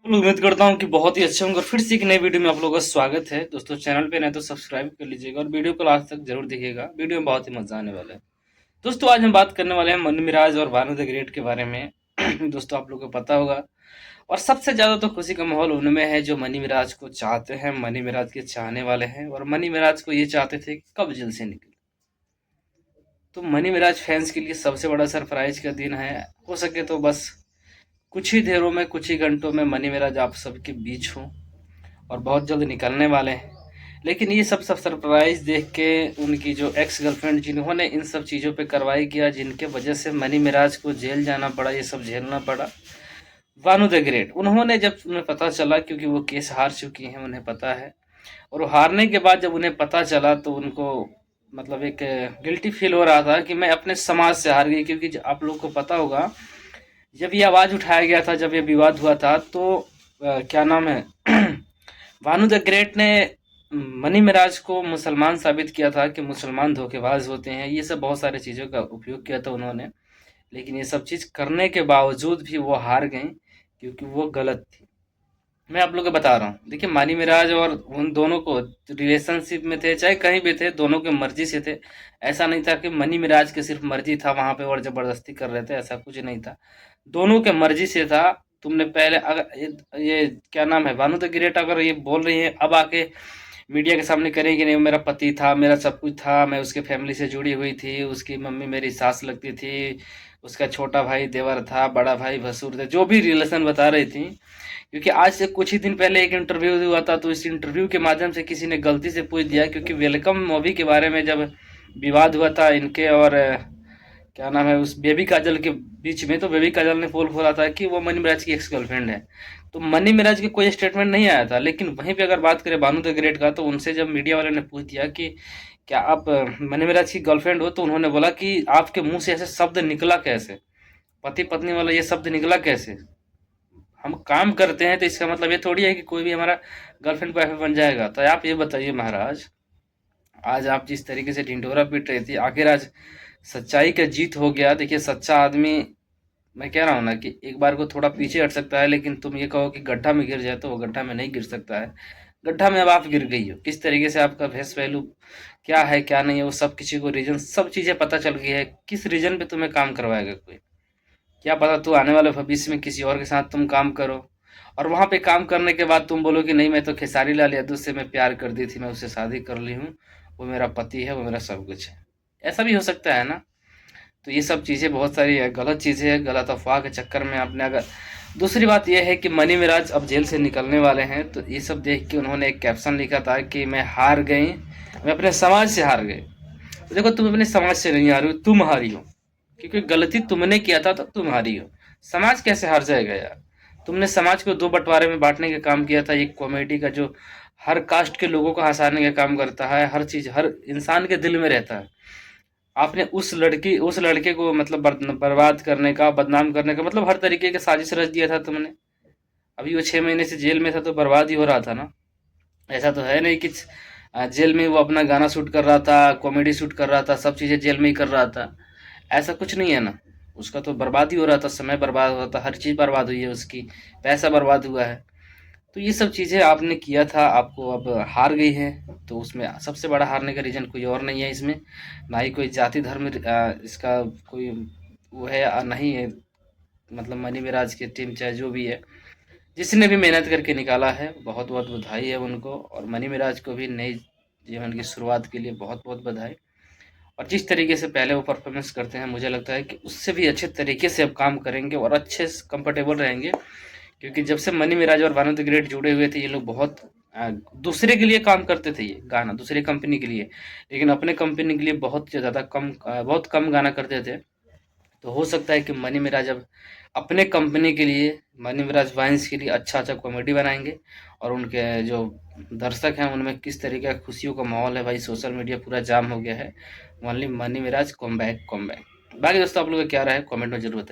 उम्मीद करता हूँ कि बहुत ही अच्छे होंगे और फिर से एक नई वीडियो में आप लोगों का स्वागत है। दोस्तों चैनल पे नए तो सब्सक्राइब कर लीजिएगा और वीडियो को लास्ट तक जरूर देखिएगा। वीडियो में बहुत ही मजा आने वाला है। दोस्तों आज हम बात करने वाले हैं मनु मिराज और भानु द ग्रेट के बारे में। दोस्तों आप लोगों को पता होगा और सबसे ज्यादा तो खुशी का माहौल उनमें है जो मनी मिराज को चाहते हैं, मनी मिराज के चाहने वाले हैं और मनी मिराज को ये चाहते थे कि कब जेल से निकले। तो मनी मिराज फैंस के लिए सबसे बड़ा सरप्राइज का दिन है। हो सके तो बस कुछ ही देरों में, कुछ ही घंटों में मनी मिराज आप सबके बीच हों और बहुत जल्द निकलने वाले हैं। लेकिन ये सब सब सरप्राइज देख के उनकी जो एक्स गर्लफ्रेंड जिन्होंने इन सब चीज़ों पे कार्रवाई किया, जिनके वजह से मनी मिराज को जेल जाना पड़ा, ये सब झेलना पड़ा, भानु द ग्रेट, उन्होंने जब उन्हें पता चला, क्योंकि वो केस हार चुकी हैं उन्हें पता है, और वो हारने के बाद जब उन्हें पता चला तो उनको मतलब एक गिल्टी फील हो रहा था कि मैं अपने समाज से हार गई। क्योंकि आप लोग को पता होगा जब ये आवाज़ उठाया गया था, जब ये विवाद हुआ था, तो क्या नाम है भानु द ग्रेट ने मनी मिराज को मुसलमान साबित किया था कि मुसलमान धोखेबाज होते हैं। ये सब बहुत सारी चीज़ों का उपयोग किया था उन्होंने, लेकिन ये सब चीज़ करने के बावजूद भी वो हार गई क्योंकि वो गलत थी। मैं आप लोग को बता रहा हूँ, देखिए मनी मिराज और उन दोनों को रिलेशनशिप में थे, चाहे कहीं भी थे, दोनों के मर्जी से थे। ऐसा नहीं था कि मनी मिराज की सिर्फ मर्जी था वहां पे और जबरदस्ती कर रहे थे, ऐसा कुछ नहीं था। दोनों के मर्जी से था। तुमने पहले अगर ये क्या नाम है भानु द ग्रेट अगर ये बोल रही है अब आके मीडिया के सामने करेगी, नहीं मेरा पति था, मेरा सब कुछ था, मैं उसके फैमिली से जुड़ी हुई थी, उसकी मम्मी मेरी सास लगती थी, उसका छोटा भाई देवर था, बड़ा भाई भसुर थे, जो भी रिलेशन बता रही थी। क्योंकि आज से कुछ ही दिन पहले एक इंटरव्यू हुआ था, तो इस इंटरव्यू के माध्यम से किसी ने गलती से पूछ दिया, क्योंकि वेलकम मूवी के बारे में जब विवाद हुआ था इनके और क्या नाम है उस बेबी काजल के बीच में, तो बेबी काजल ने पोल खोला था कि वो मनी मिराज की एक्स गर्लफ्रेंड है। तो मनी मिराज की कोई स्टेटमेंट नहीं आया था, लेकिन वहीं पे अगर बात करें भानु द ग्रेट का, तो उनसे जब मीडिया वाले ने पूछ दिया कि क्या आप मनी मिराज की गर्लफ्रेंड हो, तो उन्होंने बोला कि आपके मुंह से ऐसे शब्द निकला कैसे, पति पत्नी वाला ये शब्द निकला कैसे। हम काम करते हैं तो इसका मतलब ये थोड़ी है कि कोई भी हमारा गर्लफ्रेंड बॉयफ्रेंड बन जाएगा। तो आप ये बताइए महाराज, आज आप जिस तरीके से ढिंढोरा पीट रही थी, आखिर आज सच्चाई का जीत हो गया। देखिए सच्चा आदमी, मैं कह रहा हूँ ना कि एक बार को थोड़ा पीछे हट सकता है, लेकिन तुम ये कहो कि गड्ढा में गिर जाए तो वो गड्ढा में नहीं गिर सकता है। गड्ढा में अब आप गिर गई हो। किस तरीके से आपका फेस वैल्यू क्या है क्या नहीं है, वो सब किसी को रीजन, सब चीजें पता चल गई है। किस रीजन पे तुम्हें काम करवाएगा कोई, क्या पता तू आने वाले भविष्य में किसी और के साथ तुम काम करो और वहां पे काम करने के बाद तुम बोलो कि नहीं मैं तो खेसारी लाल यादव से मैं प्यार कर दी थी, मैं उससे शादी कर ली हूँ, वो मेरा पति है, वो मेरा सब कुछ है। ऐसा भी हो सकता है ना। तो ये सब चीज़ें बहुत सारी गलत चीज़ें हैं, गलत अफवाह के चक्कर में आपने अगर, दूसरी बात यह है कि मनी मिराज अब जेल से निकलने वाले हैं, तो ये सब देख के उन्होंने एक कैप्शन लिखा था कि मैं हार गई, मैं अपने समाज से हार गई। तो देखो तुम अपने समाज से नहीं हारी हो, तुम हारी हो, क्योंकि गलती तुमने किया था तो तुम हारी हो। समाज कैसे हार जाएगा यार। तुमने समाज को दो बंटवारे में बांटने का काम किया था। एक कॉमेडी का जो हर कास्ट के लोगों को हंसाने का काम करता है, हर चीज हर इंसान के दिल में रहता है। आपने उस लड़के को मतलब बर्बाद करने का, बदनाम करने का, मतलब हर तरीके का साजिश रच दिया था तुमने। अभी वो 6 महीने से जेल में था तो बर्बाद ही हो रहा था ना। ऐसा तो है नहीं कि जेल में वो अपना गाना शूट कर रहा था, कॉमेडी शूट कर रहा था, सब चीजें जेल में ही कर रहा था। ऐसा कुछ नहीं है ना। उसका तो बर्बाद ही हो रहा था, समय बर्बाद हो रहा था, हर चीज बर्बाद हुई है उसकी, पैसा बर्बाद हुआ है। तो ये सब चीजें आपने किया था, आपको अब हार गई है। तो उसमें सबसे बड़ा हारने का रीजन कोई और नहीं है इसमें, ना ही कोई जाति धर्म इसका कोई वो है नहीं है। मतलब मनी मिराज की टीम चाहे जो भी है, जिसने भी मेहनत करके निकाला है, बहुत बहुत बधाई है उनको। और मनी मिराज को भी नई जीवन की शुरुआत के लिए बहुत बहुत बधाई। और जिस तरीके से पहले वो परफॉर्मेंस करते हैं, मुझे लगता है कि उससे भी अच्छे तरीके से अब काम करेंगे और अच्छे कंफर्टेबल रहेंगे। क्योंकि जब से मनी मिराज और भानु द ग्रेट जुड़े हुए थे, ये लोग बहुत दूसरे के लिए काम करते थे, ये गाना दूसरे कंपनी के लिए, लेकिन अपने कंपनी के लिए बहुत ज़्यादा कम, बहुत कम गाना करते थे। तो हो सकता है कि मनी मिराज अब अपने कंपनी के लिए, मनी मिराज वाइन्स के लिए अच्छा अच्छा कॉमेडी बनाएंगे। और उनके जो दर्शक हैं उनमें किस तरीके का खुशियों का माहौल है भाई, सोशल मीडिया पूरा जाम हो गया है। Only money mirage come back come back. बाकी दोस्तों आप लोग का क्या राय है, कमेंट में जरूर बताइए।